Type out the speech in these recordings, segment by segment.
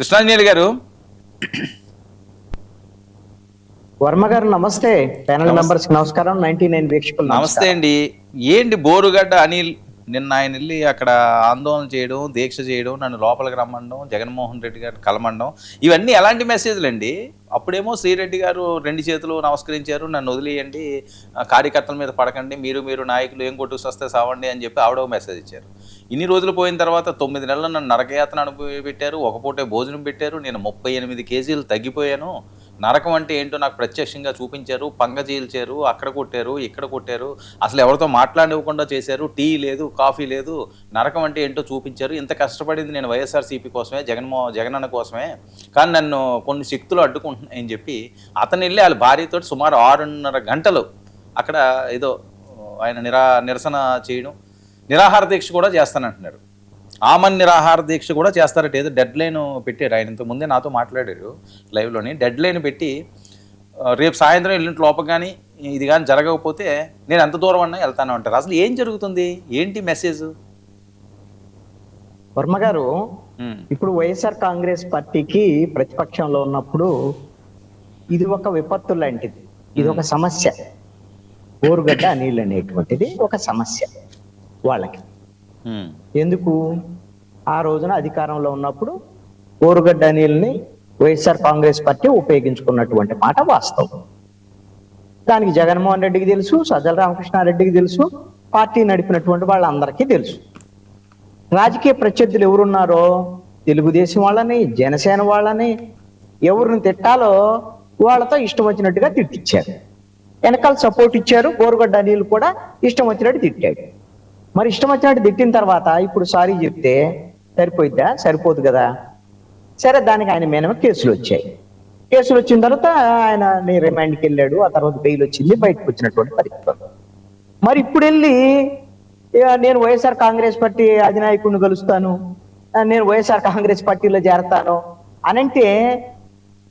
కృష్ణాంజలి గారు, వర్మ గారు నమస్తే. ప్యానల్ మెంబర్స్ నమస్కారం. 99 వీక్షకులు నమస్తే అండి. ఏంటి బోరుగడ్డ అనిల్ నిన్న ఆయన వెళ్ళి అక్కడ ఆందోళన చేయడం, దీక్ష చేయడం, నన్ను లోపలికి రమ్మడం, జగన్మోహన్ రెడ్డి గారు కలమండం, ఇవన్నీ ఎలాంటి మెసేజ్లు అండి? అప్పుడేమో శ్రీరెడ్డి గారు 2 చేతులు నమస్కరించారు, నన్ను వదిలేయండి, కార్యకర్తల మీద పడకండి, మీరు నాయకులు ఏం కొట్టుకు వస్తే సావండి అని చెప్పి ఆవిడ మెసేజ్ ఇచ్చారు. ఇన్ని రోజులు పోయిన తర్వాత 9 నెలలు నన్ను నరకయాతన అనుభవి పెట్టారు, ఒక పూటే భోజనం పెట్టారు, నేను 38 కేజీలు తగ్గిపోయాను, నరకం అంటే ఏంటో నాకు ప్రత్యక్షంగా చూపించారు, పంగ చీల్చారు, అక్కడ కొట్టారు, ఇక్కడ కొట్టారు, అసలు ఎవరితో మాట్లాడివ్వకుండా చేశారు, టీ లేదు, కాఫీ లేదు, నరకం అంటే ఏంటో చూపించారు. ఇంత కష్టపడింది నేను వైఎస్ఆర్సీపీ కోసమే, జగనన్న కోసమే, కానీ నన్ను కొన్ని శక్తులు అడ్డుకుంటున్నాయని చెప్పి అతను వెళ్ళి వాళ్ళ భార్యతో సుమారు 6.5 గంటలు అక్కడ ఏదో ఆయన నిరసన చేయడం, నిరాహార దీక్ష కూడా చేస్తానంటున్నారు. ఆమన్ నిరాహార దీక్ష కూడా చేస్తారట. ఏదో డెడ్ లైన్ పెట్టారు. ఆయన ఇంత ముందే నాతో మాట్లాడారు లైవ్లోని. డెడ్ లైన్ పెట్టి రేపు సాయంత్రం ఎల్లుంటి లోపల కానీ ఇది కానీ జరగకపోతే నేను ఎంత దూరం అన్నా వెళ్తాను అంటారు. అసలు ఏం జరుగుతుంది, ఏంటి మెసేజ్? వర్మ గారు, ఇప్పుడు వైఎస్ఆర్ కాంగ్రెస్ పార్టీకి ప్రతిపక్షంలో ఉన్నప్పుడు ఇది ఒక విపత్తు లాంటిది, ఇది ఒక సమస్య. బోరుగడ్డ అనిల్ అనేటువంటిది ఒక సమస్య వాళ్ళకి. ఎందుకు? ఆ రోజున అధికారంలో ఉన్నప్పుడు బోరుగడ్డ అనిల్ని వైఎస్ఆర్ కాంగ్రెస్ పార్టీ ఉపయోగించుకున్నటువంటి మాట వాస్తవం. దానికి జగన్మోహన్ రెడ్డికి తెలుసు, సజ్జల రామకృష్ణారెడ్డికి తెలుసు, పార్టీ నడిపినటువంటి వాళ్ళందరికీ తెలుసు. రాజకీయ ప్రత్యర్థులు ఎవరున్నారో తెలుగుదేశం వాళ్ళని, జనసేన వాళ్ళని ఎవరిని తిట్టాలో వాళ్ళతో ఇష్టం వచ్చినట్టుగా తిట్టించారు. వెనకాల సపోర్ట్ ఇచ్చారు. బోరుగడ్డ అనిల్ కూడా ఇష్టం వచ్చినట్టు తిట్టాడు. మరి ఇష్టం వచ్చినట్టు తిట్టిన తర్వాత ఇప్పుడు సారీ చెప్తే సరిపోయిద్దా? సరిపోదు కదా. సరే, దానికి ఆయన మీద కేసులు వచ్చాయి. కేసులు వచ్చిన తర్వాత ఆయన రిమాండ్కి వెళ్ళాడు. ఆ తర్వాత బెయిల్ వచ్చింది, బయటకు వచ్చినటువంటి పరిస్థితులు. మరి ఇప్పుడు వెళ్ళి నేను వైఎస్ఆర్ కాంగ్రెస్ పార్టీ అధినాయకుడిని కలుస్తాను, నేను వైఎస్ఆర్ కాంగ్రెస్ పార్టీలో చేరతాను అనంటే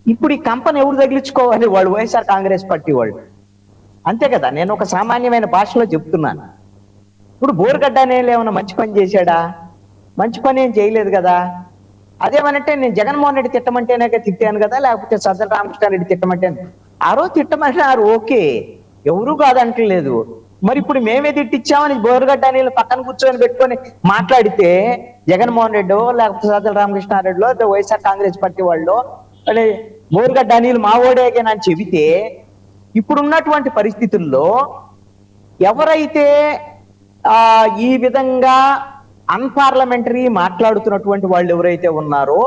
ఇప్పుడు ఈ కంపెనీ ఎవరు తగిలించుకోవాలి? వాళ్ళు వైఎస్ఆర్ కాంగ్రెస్ పార్టీ వాళ్ళు, అంతే కదా. నేను ఒక సామాన్యమైన భాషలో చెప్తున్నాను. ఇప్పుడు బోరుగడ్డ అనేది ఏమైనా మంచి పని చేశాడా? మంచి పని ఏం చేయలేదు కదా. అదేమనంటే నేను జగన్మోహన్ రెడ్డి తిట్టమంటేనే తిట్టాను కదా, లేకపోతే సజ్జల రామకృష్ణారెడ్డి తిట్టమంటే ఆ రోజు తిట్టమంటున్నారు, ఓకే, ఎవరు కాదంటలేదు. మరి ఇప్పుడు మేమే తిట్టించామని బోరుగడ్డ అనేది పక్కన కూర్చొని పెట్టుకొని మాట్లాడితే జగన్మోహన్ రెడ్డో లేకపోతే సజ్జల రామకృష్ణారెడ్డిలో వైఎస్ఆర్ కాంగ్రెస్ పార్టీ వాళ్ళు బోరుగడ్డ అనిల్ మావోడేగానని చెబితే ఇప్పుడున్నటువంటి పరిస్థితుల్లో ఎవరైతే ఈ విధంగా అన్పార్లమెంటరీ మాట్లాడుతున్నటువంటి వాళ్ళు ఎవరైతే ఉన్నారో,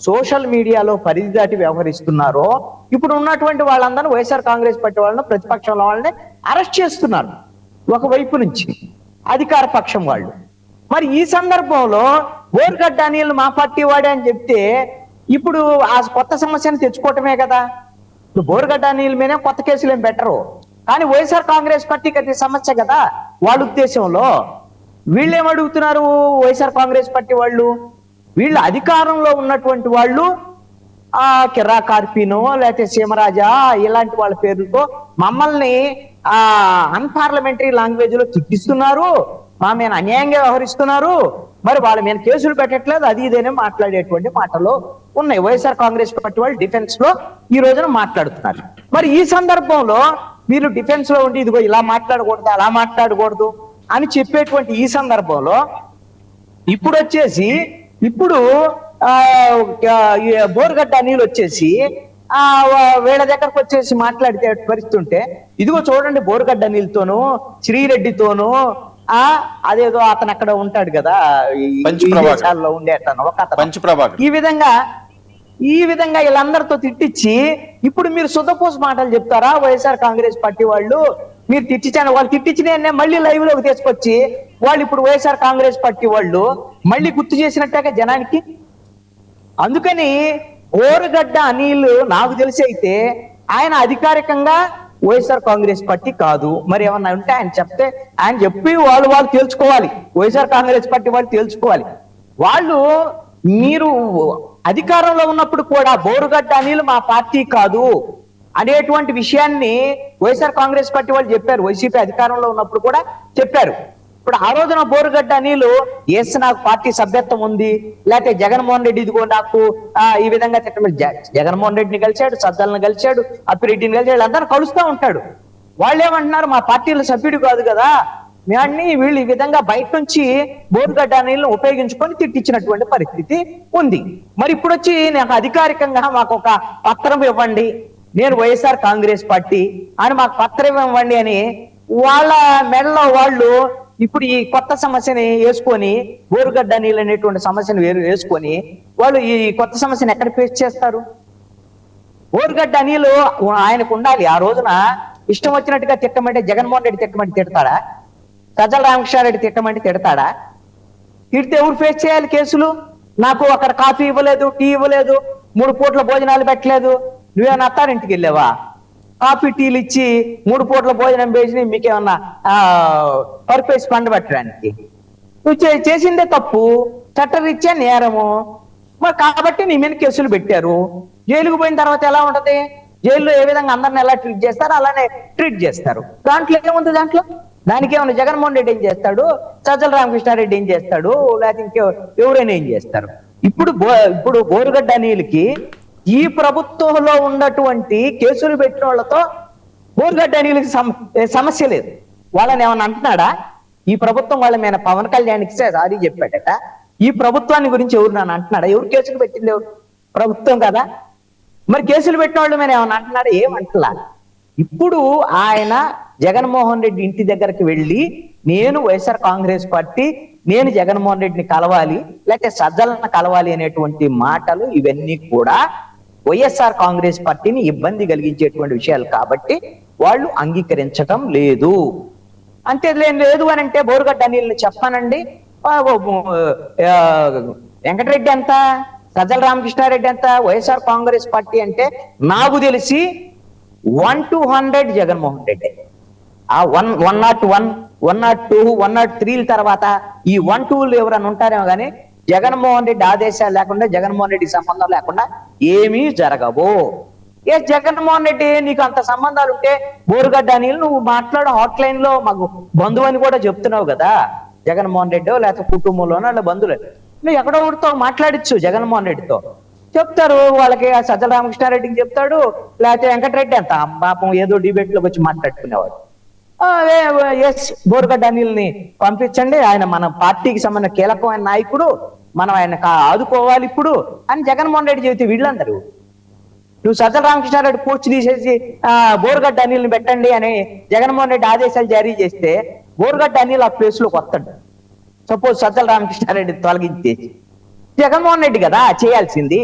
సోషల్ మీడియాలో పరిధి దాటి వ్యవహరిస్తున్నారో, ఇప్పుడు ఉన్నటువంటి వాళ్ళందరూ వైఎస్ఆర్ కాంగ్రెస్ పార్టీ వాళ్ళని, ప్రతిపక్షంలో వాళ్ళని అరెస్ట్ చేస్తున్నారు ఒకవైపు నుంచి అధికార పక్షం వాళ్ళు. మరి ఈ సందర్భంలో బోరుగడ్డ అనిల్ మా పార్టీ వాడే అని చెప్తే ఇప్పుడు ఆ కొత్త సమస్యను తెచ్చుకోవటమే కదా. ఇప్పుడు బోరుగడ్డ అనిల్ మీద కొత్త కేసులు ఏం పెట్టరు, కానీ వైఎస్ఆర్ కాంగ్రెస్ పార్టీకి అది సమస్య కదా వాళ్ళ ఉద్దేశంలో. వీళ్ళు ఏమడుగుతున్నారు? వైఎస్ఆర్ కాంగ్రెస్ పార్టీ వాళ్ళు, వీళ్ళు అధికారంలో ఉన్నటువంటి వాళ్ళు కిర్రా కార్పీనో లేకపోతే సీమరాజా ఇలాంటి వాళ్ళ పేర్లతో మమ్మల్ని అన్పార్లమెంటరీ లాంగ్వేజ్ లో తిట్టిస్తున్నారు, మా మీద అన్యాయంగా వ్యవహరిస్తున్నారు, మరి వాళ్ళ మీద కేసులు పెట్టట్లేదు, అది ఇదేనే మాట్లాడేటువంటి మాటలు ఉన్నాయి. వైఎస్ఆర్ కాంగ్రెస్ పార్టీ వాళ్ళు డిఫెన్స్ లో ఈ రోజున మాట్లాడుతున్నారు. మరి ఈ సందర్భంలో మీరు డిఫెన్స్ లో ఉండి ఇదిగో ఇలా మాట్లాడకూడదు, అలా మాట్లాడకూడదు అని చెప్పేటువంటి ఈ సందర్భంలో ఇప్పుడు వచ్చేసి బోరుగడ్డ అనిల్ వచ్చేసి వీళ్ళ దగ్గరకు వచ్చేసి మాట్లాడితే పరిస్థితుంటే ఇదిగో చూడండి బోరుగడ్డ అనిల్తోనూ శ్రీరెడ్డితోనూ అదేదో అతను అక్కడ ఉంటాడు కదా విదేశాల్లో ఉండే అతను ఒక అతను ఈ విధంగా వీళ్ళందరితో తిట్టించి ఇప్పుడు మీరు సుధపోసి మాటలు చెప్తారా? వైఎస్ఆర్ కాంగ్రెస్ పార్టీ వాళ్ళు మీరు తిట్టించాను, వాళ్ళు తిట్టించిన మళ్ళీ లైవ్ లోకి తీసుకొచ్చి వాళ్ళు ఇప్పుడు వైఎస్ఆర్ కాంగ్రెస్ పార్టీ వాళ్ళు మళ్ళీ గుర్తు చేసినట్టుగా జనానికి. అందుకని బోరుగడ్డ అనిల్ నాకు తెలిసి అయితే ఆయన అధికారికంగా వైఎస్ఆర్ కాంగ్రెస్ పార్టీ కాదు. మరి ఏమన్నా ఉంటే ఆయన చెప్పి వాళ్ళు తేల్చుకోవాలి, వైఎస్ఆర్ కాంగ్రెస్ పార్టీ వాళ్ళు తేల్చుకోవాలి. వాళ్ళు మీరు అధికారంలో ఉన్నప్పుడు కూడా బోరుగడ్డ అనిల్ మా పార్టీ కాదు అనేటువంటి విషయాన్ని వైఎస్ఆర్ కాంగ్రెస్ పార్టీ వాళ్ళు చెప్పారు. వైసీపీ అధికారంలో ఉన్నప్పుడు కూడా చెప్పారు. ఇప్పుడు ఆ రోజున బోరుగడ్డ అనిలు ఎస్ నాకు పార్టీ సభ్యత్వం ఉంది, లేకపోతే జగన్మోహన్ రెడ్డి ఇదిగో నాకు ఈ విధంగా తిట్టమని జగన్మోహన్ రెడ్డిని కలిశాడు, సజ్జలను కలిశాడు, అప్పిరెడ్డిని కలిశాడు, అందరూ కలుస్తూ ఉంటాడు. వాళ్ళు ఏమంటున్నారు, మా పార్టీలో సభ్యుడు కాదు కదా అన్ని వీళ్ళు ఈ విధంగా బయట నుంచి బోరుగడ్డ నీళ్ళను ఉపయోగించుకొని తిట్టించినటువంటి పరిస్థితి ఉంది. మరి ఇప్పుడు వచ్చి నాకు అధికారికంగా మాకు ఒక పత్రం ఇవ్వండి, నేను వైఎస్ఆర్ కాంగ్రెస్ పార్టీ అని మాకు పత్రం ఇవ్వండి అని వాళ్ళ మెడలో వాళ్ళు ఇప్పుడు ఈ కొత్త సమస్యని వేసుకొని, బోరుగడ్డ నీళ్ళు అనేటువంటి సమస్యను వేసుకొని వాళ్ళు ఈ కొత్త సమస్యను ఎక్కడ ఫేస్ చేస్తారు? బోరుగడ్డ నీళ్ళు ఆయనకు ఉండాలి. ఆ రోజున ఇష్టం వచ్చినట్టుగా తిట్టమంటే జగన్మోహన్ రెడ్డి తిట్టమంటే తిడతాడా? సజ్జల రామకృష్ణారెడ్డి తిట్టమంటే తిడతాడా? తిడితే ఎవరు ఫేస్ చేయాలి కేసులు? నాకు అక్కడ కాఫీ ఇవ్వలేదు, టీ ఇవ్వలేదు, 3 పూట్ల భోజనాలు పెట్టలేదు, నువ్వేమన్నా అత్తారింటికి వెళ్ళావా? కాఫీ టీలు ఇచ్చి 3 పూట్ల భోజనం వేసి మీకేమన్నా పర్పేసి పండబెట్టడానికి? నువ్వు చేసిందే తప్పు, చట్టరీత్యా నేరము. మరి కాబట్టి నీ మీద కేసులు పెట్టారు. జైలుకు పోయిన తర్వాత ఎలా ఉంటది? జైల్లో ఏ విధంగా అందరిని ఎలా ట్రీట్ చేస్తారో అలానే ట్రీట్ చేస్తారు. దాంట్లో ఏముంది? దానికి ఏమన్నా జగన్మోహన్ రెడ్డి ఏం చేస్తాడు, సజ్జల రామకృష్ణారెడ్డి ఏం చేస్తాడు, లేకపోతే ఎవరైనా ఏం చేస్తారు? ఇప్పుడు బోరుగడ్డ అనిల్కి ఈ ప్రభుత్వంలో ఉన్నటువంటి కేసులు పెట్టిన వాళ్ళతో బోరుగడ్డ అనిల్కి సమస్య లేదు. వాళ్ళని ఏమన్నా అంటున్నాడా? ఈ ప్రభుత్వం వాళ్ళ మీద పవన్ కళ్యాణ్కి సారీ చెప్పాడట. ఈ ప్రభుత్వాన్ని గురించి ఎవరు నన్ను అంటున్నాడా? ఎవరు కేసులు పెట్టింది? ఎవరు? ప్రభుత్వం కదా. మరి కేసులు పెట్టిన వాళ్ళు మీద ఏమన్నా అంటున్నాడా? ఏమంటలా. ఇప్పుడు ఆయన జగన్మోహన్ రెడ్డి ఇంటి దగ్గరికి వెళ్ళి నేను వైఎస్ఆర్ కాంగ్రెస్ పార్టీ, నేను జగన్మోహన్ రెడ్డిని కలవాలి, లేకపోతే సజ్జలను కలవాలి అనేటువంటి మాటలు ఇవన్నీ కూడా వైఎస్ఆర్ కాంగ్రెస్ పార్టీని ఇబ్బంది కలిగించేటువంటి విషయాలు కాబట్టి వాళ్ళు అంగీకరించడం లేదు. అంతే లేదు అని అంటే బోరుగడ్డ అనిల్ని చెప్పానండి, వెంకటరెడ్డి ఎంత, సజ్జల రామకృష్ణారెడ్డి ఎంత, వైఎస్ఆర్ కాంగ్రెస్ పార్టీ అంటే నాకు తెలిసి 1 to 100 జగన్మోహన్ రెడ్డి. ఆ 101, 102, 103 తర్వాత ఈ 1-2 ఎవరైనా ఉంటారేమో కానీ జగన్మోహన్ రెడ్డి ఆదేశాలు లేకుండా, జగన్మోహన్ రెడ్డి సంబంధం లేకుండా ఏమీ జరగవు. జగన్మోహన్ రెడ్డి నీకు అంత సంబంధాలు ఉంటే బోరుగడ్డ అనిల్ నువ్వు మాట్లాడు, హాట్ లైన్ లో మాకు బంధువు అని కూడా చెప్తున్నావు కదా. జగన్మోహన్ రెడ్డి లేకపోతే కుటుంబంలోనో వాళ్ళ బంధువులు నువ్వు ఎక్కడో ఒకటితో మాట్లాడచ్చు. జగన్మోహన్ రెడ్డితో చెప్తారు, వాళ్ళకి సజ్జల రామకృష్ణారెడ్డికి చెప్తాడు, లేకపోతే వెంకటరెడ్డి అంత పాపం ఏదో డిబేట్ లోకి వచ్చి మాట్లాడుకునేవాడు. ఎస్ బోరుగడ్డ అనిల్ని పంపించండి, ఆయన మన పార్టీకి సంబంధించిన కీలకమైన నాయకుడు, మనం ఆయన ఆదుకోవాలి ఇప్పుడు అని జగన్మోహన్ రెడ్డి చెబితే వీళ్ళందరూ నువ్వు సజ్జల రామకృష్ణారెడ్డి పోస్ట్ తీసేసి బోరుగడ్డ అనిల్ని పెట్టండి అని జగన్మోహన్ రెడ్డి ఆదేశాలు జారీ చేస్తే బోరుగడ్డ అనిల్ ఆ ప్లేస్ లోకి వస్తాడు. సపోజ్ సజ్జల రామకృష్ణారెడ్డి తొలగించి జగన్మోహన్ రెడ్డి కదా చేయాల్సింది.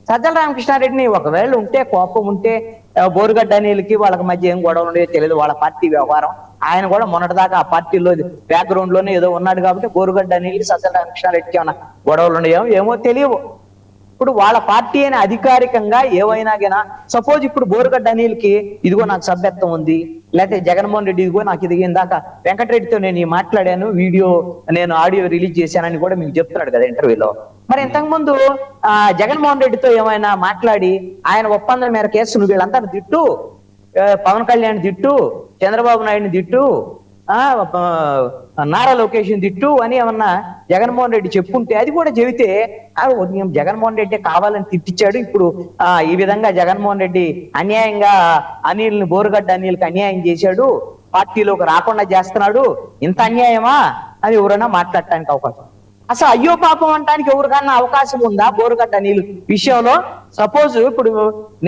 సజ్జల రామకృష్ణారెడ్డిని ఒకవేళ ఉంటే కోపం ఉంటే బోరుగడ్డ అనిల్కి వాళ్ళకి మధ్య ఏం గొడవలు ఉండేదో తెలియదు, వాళ్ళ పార్టీ వ్యవహారం. ఆయన కూడా మొన్నటిదాకా ఆ పార్టీలో బ్యాక్గ్రౌండ్ లోనే ఏదో ఉన్నాడు కాబట్టి బోరుగడ్డ అనిల్కి సజ్జల రామకృష్ణారెడ్డికి ఏమైనా గొడవలు ఉన్నాయో ఏమో తెలియవు. ఇప్పుడు వాళ్ళ పార్టీ అని అధికారికంగా ఏవైనా గనా సపోజ్ ఇప్పుడు బోరుగడ్డ అనిల్కి ఇదిగో నాకు సభ్యత్వం ఉంది, లేకపోతే జగన్మోహన్ రెడ్డి ఇదిగో నాకు ఇది ఇందాక వెంకటరెడ్డితో నేను మాట్లాడాను, వీడియో నేను ఆడియో రిలీజ్ చేశానని కూడా మీకు చెప్తున్నాడు కదా ఇంటర్వ్యూలో. మరి ఇంతకు ముందు జగన్మోహన్ రెడ్డితో ఏమైనా మాట్లాడి ఆయన ఒప్పందం మేర కేసును వీళ్ళంతా తిట్టు, పవన్ కళ్యాణ్ తిట్టు, చంద్రబాబు నాయుడిని తిట్టు, నారా లోకేష్ తిట్టు అని ఏమన్నా జగన్మోహన్ రెడ్డి చెప్పుంటే అది కూడా చెబితే జగన్మోహన్ రెడ్డి కావాలని తిట్టించాడు, ఇప్పుడు ఈ విధంగా జగన్మోహన్ రెడ్డి అన్యాయంగా అనిల్ని బోరుగడ్డ అనిల్కి అన్యాయం చేశాడు, పార్టీలోకి రాకుండా చేస్తున్నాడు, ఇంత అన్యాయమా అని ఎవరైనా మాట్లాడటానికి అవకాశం. అసలు అయ్యో పాపం అంటానికి ఎవరికన్నా అవకాశం ఉందా బోరుగడ్డ అనిల్ విషయంలో? సపోజ్ ఇప్పుడు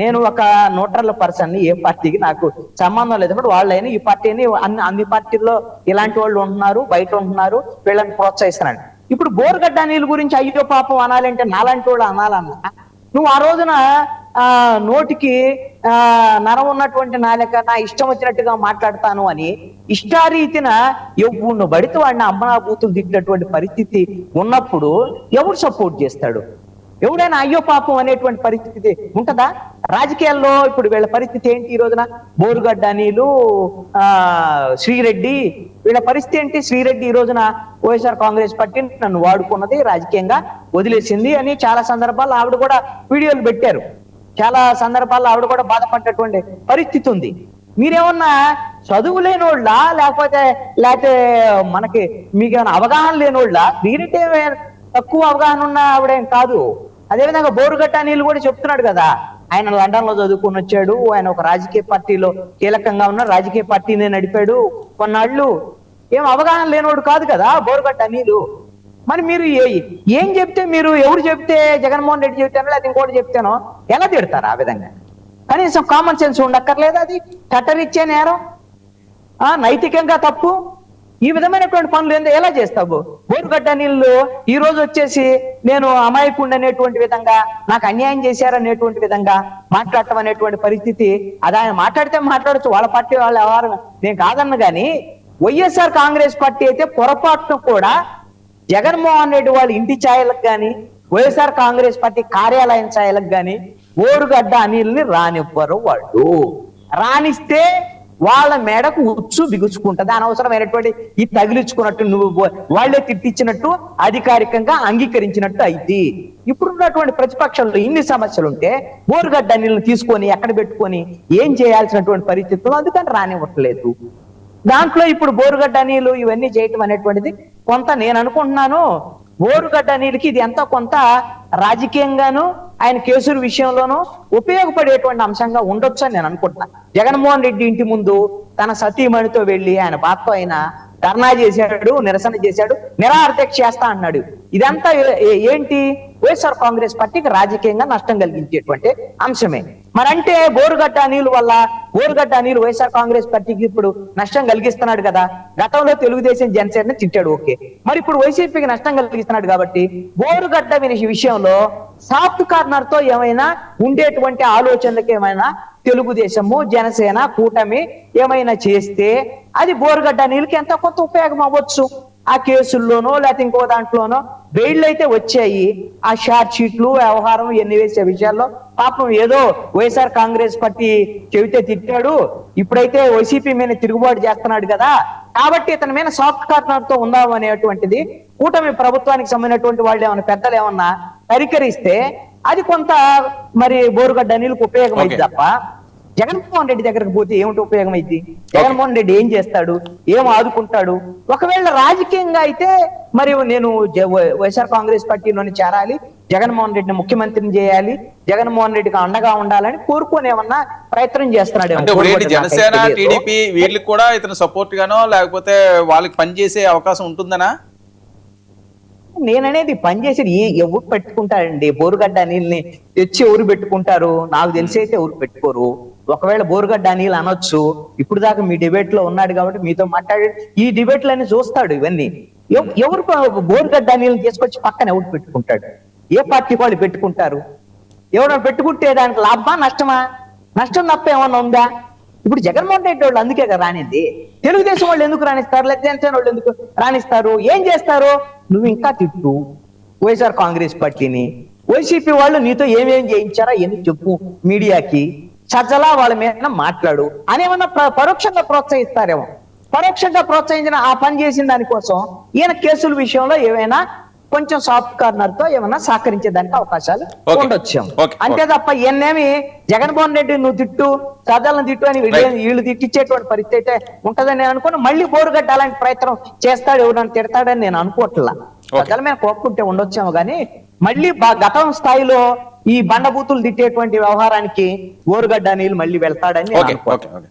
నేను ఒక న్యూట్రల్ పర్సన్, ఏ పార్టీకి నాకు సంబంధం లేదు, ఇప్పుడు వాళ్ళైనా ఈ పార్టీని అన్ని పార్టీల్లో ఇలాంటి వాళ్ళు ఉంటున్నారు, బయట ఉంటున్నారు, వీళ్ళని ప్రోత్సహిస్తున్నాడు. ఇప్పుడు బోరుగడ్డ అనిల్ గురించి అయ్యో పాపం అనాలంటే నాలాంటి వాళ్ళు అనాలన్నా నువ్వు ఆ రోజున నోటికి నరం ఉన్నటువంటి నాలుక నా ఇష్టం వచ్చినట్టుగా మాట్లాడతాను అని ఇష్టారీతిన ఎవరు బడితే వాడిని అమ్మనా బూతులు తిట్టినటువంటి పరిస్థితి ఉన్నప్పుడు ఎవరు సపోర్ట్ చేస్తాడు? ఎవడైనా అయ్యో పాపం అనేటువంటి పరిస్థితి ఉంటదా? రాజకీయాల్లో ఇప్పుడు వీళ్ళ పరిస్థితి ఏంటి? ఈ రోజున బోరుగడ్డ అనిలు, శ్రీరెడ్డి వీళ్ళ పరిస్థితి ఏంటి? శ్రీరెడ్డి ఈ రోజున వైఎస్ఆర్ కాంగ్రెస్ పార్టీ నన్ను వాడుకున్నది, రాజకీయంగా వదిలేసింది అని చాలా సందర్భాల్లో ఆవిడ కూడా వీడియోలు పెట్టారు. చాలా సందర్భాల్లో ఆవిడ కూడా బాధపడ్డటువంటి పరిస్థితి ఉంది. మీరేమన్నా చదువు లేనోళ్ళ లేకపోతే మనకి మీకు ఏమైనా అవగాహన లేనోళ్ళ శ్రీరెడ్డి తక్కువ అవగాహన ఉన్న ఆవిడేం కాదు. అదేవిధంగా బోరుగట్ట అనిల్ కూడా చెప్తున్నాడు కదా, ఆయన లండన్ లో చదువుకుని వచ్చాడు, ఆయన ఒక రాజకీయ పార్టీలో కీలకంగా ఉన్న రాజకీయ పార్టీని నడిపాడు కొన్నాళ్ళు. ఏం అవగాహన లేనోడు కాదు కదా బోరుగట్ట అనిలు. మరి మీరు ఏం చెప్తే, మీరు ఎవరు చెప్తే, జగన్మోహన్ రెడ్డి చెప్తానో లేకపోతే ఇంకోటి చెప్తానో ఎలా తిడతారు? ఆ విధంగా కనీసం కామన్ సెన్స్ ఉండక్కర్లేదు? అది చట్టరీత్యా నేరం, నైతికంగా తప్పు. ఈ విధమైనటువంటి పనులు ఎలా చేస్తావు? బోరుగడ్డ నీళ్ళు ఈ రోజు వచ్చేసి నేను అమాయకుడు అనేటువంటి విధంగా, నాకు అన్యాయం చేశారనేటువంటి విధంగా మాట్లాడటం అనేటువంటి పరిస్థితి. అది ఆయన మాట్లాడితే మాట్లాడచ్చు, వాళ్ళ పార్టీ వాళ్ళ వ్యవహారం, నేను కాదన్న. కానీ వైఎస్ఆర్ కాంగ్రెస్ పార్టీ అయితే పొరపాటును కూడా జగన్మోహన్ రెడ్డి వాళ్ళ ఇంటి ఛాయలకు కానీ, వైఎస్ఆర్ కాంగ్రెస్ పార్టీ కార్యాలయం ఛాయలకు కానీ బోరుగడ్డ అనిల్ని రానివ్వరు వాళ్ళు. రానిస్తే వాళ్ళ మెడకు ఉచ్చు బిగుచుకుంటది. అనవసరమైనటువంటి ఈ తగిలించుకున్నట్టు, నువ్వు వాళ్లే తిట్టించినట్టు అధికారికంగా అంగీకరించినట్టు అయితే. ఇప్పుడున్నటువంటి ప్రతిపక్షంలో ఇన్ని సమస్యలు ఉంటే బోరుగడ్డ అనిల్ని తీసుకొని ఎక్కడ పెట్టుకొని ఏం చేయాల్సినటువంటి పరిస్థితులు, అందుకని రానివ్వట్లేదు. దాంట్లో ఇప్పుడు బోరుగడ్డ అనిలు ఇవన్నీ చేయటం అనేటువంటిది కొంత, నేను అనుకుంటున్నాను బోరుగడ్డ అనిల్కి ఇది ఎంతో కొంత రాజకీయంగాను ఆయన కేసుల విషయంలోనూ ఉపయోగపడేటువంటి అంశంగా ఉండొచ్చు అని నేను అనుకుంటున్నాను. జగన్మోహన్ రెడ్డి ఇంటి ముందు తన సతీమణితో వెళ్లి ఆయన బాధతో ఆయన ధర్నా చేశాడు, నిరసన చేశాడు, నిరాహారదీక్ష చేస్తా అన్నాడు. ఇదంతా ఏంటి? వైఎస్ఆర్ కాంగ్రెస్ పార్టీకి రాజకీయంగా నష్టం కలిగించేటువంటి అంశమే. మరంటే బోరుగడ్డ అనిల్ వల్ల, బోరుగడ్డ అనిల్ వైఎస్ఆర్ కాంగ్రెస్ పార్టీకి ఇప్పుడు నష్టం కలిగిస్తున్నాడు కదా. గతంలో తెలుగుదేశం జనసేన తిట్టాడు, ఓకే. మరి ఇప్పుడు వైసీపీకి నష్టం కలిగిస్తున్నాడు కాబట్టి బోరుగడ్డ విషయంలో సాఫ్ట్ కార్నర్ తో ఏమైనా ఉండేటువంటి ఆలోచనలకు ఏమైనా తెలుగుదేశము, జనసేన, కూటమి ఏమైనా చేస్తే అది బోరుగడ్డ అనిల్కి ఎంతో కొంత ఉపయోగం అవ్వచ్చు. ఆ కేసుల్లోనో లేకపోతే ఇంకో దాంట్లోనో బెయిల్ అయితే వచ్చాయి. ఆ షార్ట్ షీట్లు వ్యవహారం ఎన్ని వేసే విషయాల్లో పాపం ఏదో వైఎస్ఆర్ కాంగ్రెస్ పార్టీ చెబితే తిట్టాడు, ఇప్పుడైతే వైసీపీ మీద తిరుగుబాటు చేస్తున్నాడు కదా, కాబట్టి ఇతని మీద సాఫ్ట్ కార్నర్ తో ఉందాం అనేటువంటిది కూటమి ప్రభుత్వానికి సంబంధించినటువంటి వాళ్ళు ఏమన్నా పెద్దలు ఏమన్నా పరికరిస్తే అది కొంత మరి బోరుగడ్డ అనిల్కి ఉపయోగం అయింది తప్ప జగన్మోహన్ రెడ్డి దగ్గరకు పోతే ఏమిటి ఉపయోగం అయింది? జగన్మోహన్ రెడ్డి ఏం చేస్తాడు, ఏం ఆదుకుంటాడు? ఒకవేళ రాజకీయంగా అయితే మరి నేను వైఎస్ఆర్ కాంగ్రెస్ పార్టీలోని చేరాలి, జగన్మోహన్ రెడ్డిని ముఖ్యమంత్రిని చేయాలి, జగన్మోహన్ రెడ్డికి అండగా ఉండాలని కోరుకునేమన్నా ప్రయత్నం చేస్తున్నాడు. అంటే ఇప్పుడు జనసేన, టీడీపీ వీళ్ళకి కూడా ఇతను సపోర్ట్ గానో లేకపోతే వాళ్ళకి పనిచేసే అవకాశం ఉంటుందనా? నేననేది పనిచేసేది ఎవరు పెట్టుకుంటారండి? బోరుగడ్డ అనిల్ని తెచ్చి ఎవరు పెట్టుకుంటారు? నాకు తెలిసి అయితే ఎవరు పెట్టుకోరు. ఒకవేళ బోరుగడ్డ అనిల్ అనొచ్చు, ఇప్పుడు దాకా మీ డిబేట్ లో ఉన్నాడు కాబట్టి మీతో మాట్లాడి ఈ డిబేట్లన్నీ చూస్తాడు. ఇవన్నీ ఎవరు బోరుగడ్డ అనిల్ తీసుకొచ్చి పక్కన ఎవరు పెట్టుకుంటాడు? ఏ పార్టీ వాళ్ళు పెట్టుకుంటారు? ఎవరైనా పెట్టుకుంటే దానికి లాభమా నష్టమా? నష్టం తప్ప ఏమన్నా ఉందా? ఇప్పుడు జగన్మోహన్ రెడ్డి వాళ్ళు అందుకే కదా రానిది. తెలుగుదేశం వాళ్ళు ఎందుకు రాణిస్తారు, లేదా జనసేన వాళ్ళు ఎందుకు రాణిస్తారు? ఏం చేస్తారు? నువ్వు ఇంకా తిట్టు వైఎస్ఆర్ కాంగ్రెస్ పార్టీని, వైసీపీ వాళ్ళు నీతో ఏమేం చేయించారా ఎన్ని చెప్పు మీడియాకి, సజ్జలా వాళ్ళ మీద మాట్లాడు అనేమన్నా పరోక్షంగా ప్రోత్సహిస్తారేమో. పరోక్షంగా ప్రోత్సహించిన ఆ పని చేసిన దానికోసం ఈయన కేసుల విషయంలో ఏమైనా కొంచెం సాఫ్ట్ కార్నర్ తో ఏమన్నా సహకరించేదానికి అవకాశాలు ఉండొచ్చు. అంతే తప్ప ఈయనేమి జగన్మోహన్ రెడ్డి నువ్వు తిట్టు, సజ్జలను తిట్టు అని వీళ్ళు తిట్టించేటువంటి పరిస్థితి అయితే ఉంటదని నేను అనుకుని మళ్ళీ బోరుగడ్డ అలాంటి ప్రయత్నం చేస్తాడు, ఎవరైనా తిడతాడని నేను అనుకోవట్లా. సజ్జల మీద కోపుకుంటే ఉండొచ్చేమో కానీ మళ్ళీ గతం స్థాయిలో ఈ బండబూతులు తిట్టేటువంటి వ్యవహారానికి బోరుగడ్డ అనిల్ మళ్ళీ వెళ్తాడని నేను అనుకోవట్లేదు.